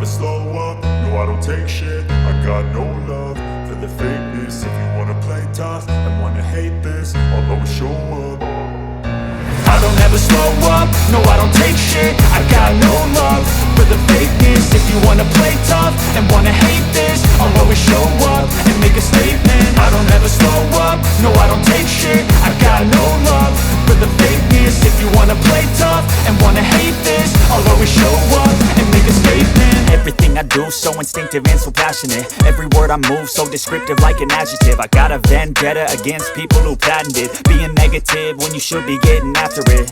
slow up, no I don't take shit. I got no love for the fakeness. If you wanna play tough and wanna hate this, I'll always show up. I don't ever slow up, no I don't take shit. I got no love for the fakeness. If you wanna play tough and wanna hate this, I'll always show up and make a statement. I don't ever slow up, no I don't take shit. I got no love for the fakeness. If you wanna play tough and wanna hate this, I'll always show up and make a statement. Everything I do so instinctive and so passionate. Every word I move so descriptive like an adjective. I got a vendetta against people who patented being negative when you should be getting after it.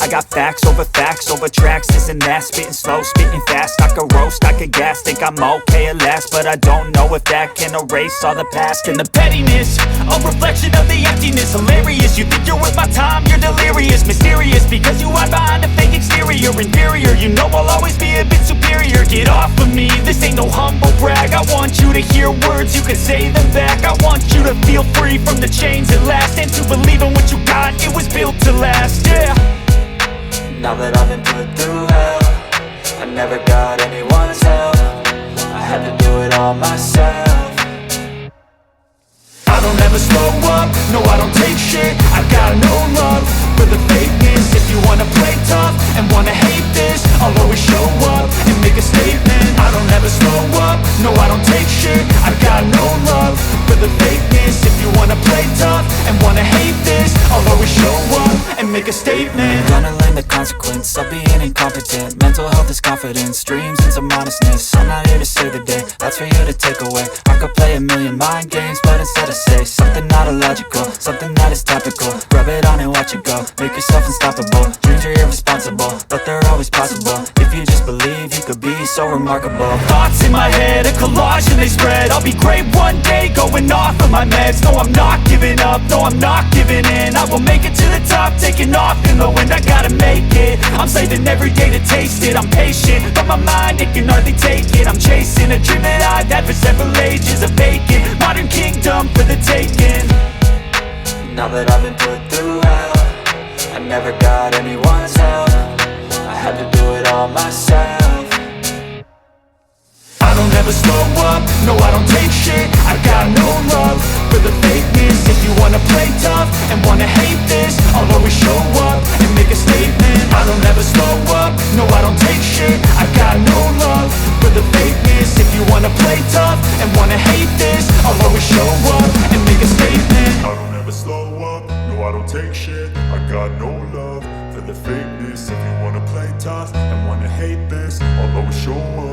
I got facts over tracks, this and that. Spitting slow, spitting fast, I could roast, I could gas. Think I'm okay at last, but I don't know if that can erase all the past. And the pettiness, a reflection of the emptiness. Hilarious, you think you're worth my time, you're delirious. Mysterious, because you hide behind a fake exterior. Inferior, you know I'll always be a bit superior. Get off of me, this ain't no humble brag. I want you to hear words, you can say them back. I want you to feel free from the chains at last, and to believe in what you got, it was built to last, yeah. Now that I've been put through hell, I never got anyone's help. I had to do it all myself. I don't ever slow up, no I don't take shit. I got no love for the fakeness. If you wanna play tough and wanna hate this, I'll always show up and make a statement. I don't ever slow up, no I don't take shit. I got no love for the fakeness. If you wanna play tough and wanna hate this, I'll always show up and make a statement. Gonna learn the consequence of being incompetent. Mental health is confidence, dreams and some honestness. I'm not here to save the day, that's for you to take away. I could play a million mind games, but instead I say something not illogical, something that is topical. Rub it on and watch it go, make yourself unstoppable. Dreams are irresponsible, but they're always possible. If you just believe, you could be so remarkable. Thoughts in my head, a collage and they spread. I'll be great one day, going off of my meds. No, I'm not giving up, no, I'm not giving in. I will make it to the top, taking off in the wind. I gotta make it, I'm saving every day to taste it. I'm patient, but my mind, it can hardly take it. I'm chasing a dream that I've had for several ages. A vacant, modern kingdom for the taking. Now that I've been put through hell, I never got anyone's help. I had to do it all myself. I don't ever slow up, no I don't take shit. I got no love for the fakeness. If you wanna play tough and wanna hate this, I'll always show up and make a statement. I don't ever slow up, no I don't take shit. I got no love for the fakeness. If you wanna play tough and wanna hate this, I'll always show up and make a statement. I don't ever slow up, no I don't take shit. I got no love for the fakeness. If you wanna play tough and wanna hate this, I'll always show up